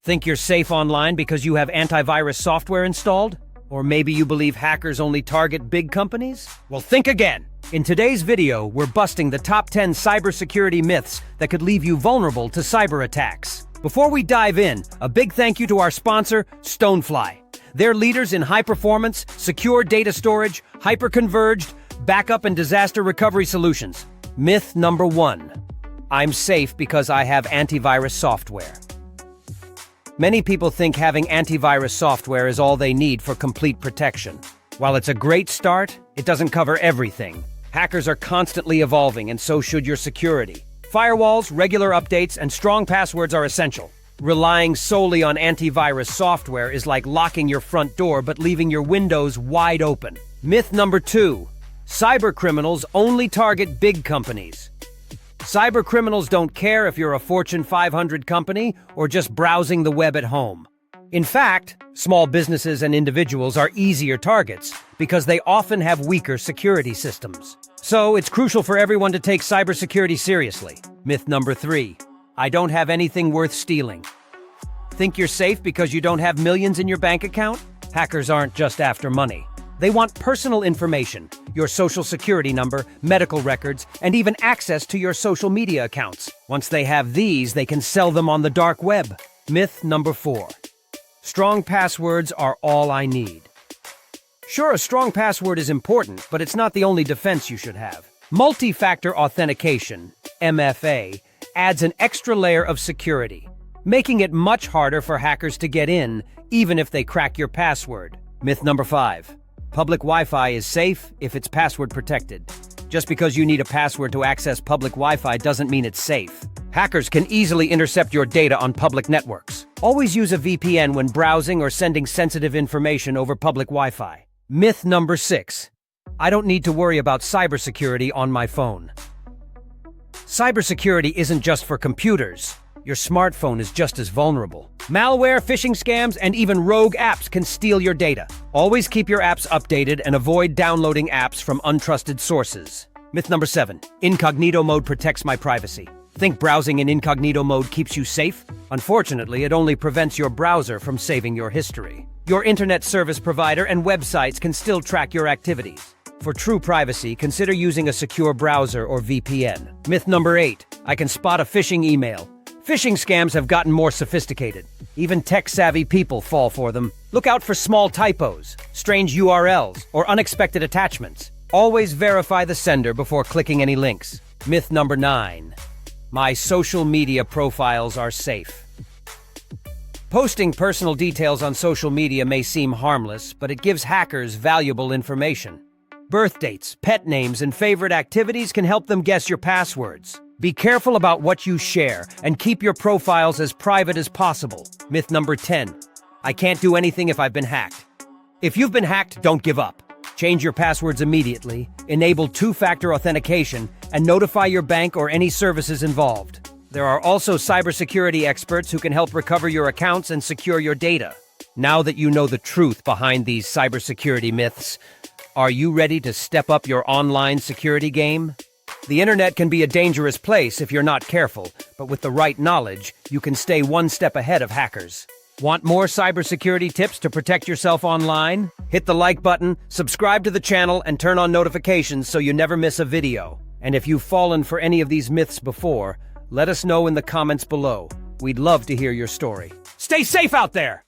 Think you're safe online because you have antivirus software installed? Or maybe you believe hackers only target big companies? Well, think again. In today's video, we're busting the top 10 cybersecurity myths that could leave you vulnerable to cyber attacks. Before we dive in, a big thank you to our sponsor, Stonefly. They're leaders in high-performance, secure data storage, hyper-converged, backup and disaster recovery solutions. Myth number 1. I'm safe because I have antivirus software. Many people think having antivirus software is all they need for complete protection. While it's a great start, it doesn't cover everything. Hackers are constantly evolving, and so should your security. Firewalls, regular updates, and strong passwords are essential. Relying solely on antivirus software is like locking your front door but leaving your windows wide open. Myth number 2. Cybercriminals only target big companies. Cybercriminals don't care if you're a Fortune 500 company or just browsing the web at home. In fact, small businesses and individuals are easier targets because they often have weaker security systems. So it's crucial for everyone to take cybersecurity seriously. Myth number 3. I don't have anything worth stealing. Think you're safe because you don't have millions in your bank account? Hackers aren't just after money. They want personal information, your social security number, medical records, and even access to your social media accounts. Once they have these, they can sell them on the dark web. Myth number 4. Strong passwords are all I need. Sure, a strong password is important, but it's not the only defense you should have. Multi-factor authentication, MFA, adds an extra layer of security, making it much harder for hackers to get in, even if they crack your password. Myth number 5. Public Wi-Fi is safe if it's password protected. Just because you need a password to access public Wi-Fi doesn't mean it's safe. Hackers can easily intercept your data on public networks. Always use a VPN when browsing or sending sensitive information over public Wi-Fi. Myth number 6. I don't need to worry about cybersecurity on my phone. Cybersecurity isn't just for computers. Your smartphone is just as vulnerable. Malware, phishing scams, and even rogue apps can steal your data. Always keep your apps updated and avoid downloading apps from untrusted sources. Myth number 7. Incognito mode protects my privacy. Think browsing in incognito mode keeps you safe? Unfortunately, it only prevents your browser from saving your history. Your internet service provider and websites can still track your activities. For true privacy, consider using a secure browser or VPN. Myth number 8. I can spot a phishing email. Phishing scams have gotten more sophisticated. Even tech-savvy people fall for them. Look out for small typos, strange URLs, or unexpected attachments. Always verify the sender before clicking any links. Myth number 9. My social media profiles are safe. Posting personal details on social media may seem harmless, but it gives hackers valuable information. Birth dates, pet names, and favorite activities can help them guess your passwords. Be careful about what you share, and keep your profiles as private as possible. Myth number 10. I can't do anything if I've been hacked. If you've been hacked, don't give up. Change your passwords immediately, enable two-factor authentication, and notify your bank or any services involved. There are also cybersecurity experts who can help recover your accounts and secure your data. Now that you know the truth behind these cybersecurity myths, are you ready to step up your online security game? The internet can be a dangerous place if you're not careful, but with the right knowledge, you can stay one step ahead of hackers. Want more cybersecurity tips to protect yourself online? Hit the like button, subscribe to the channel, and turn on notifications so you never miss a video. And if you've fallen for any of these myths before, let us know in the comments below. We'd love to hear your story. Stay safe out there!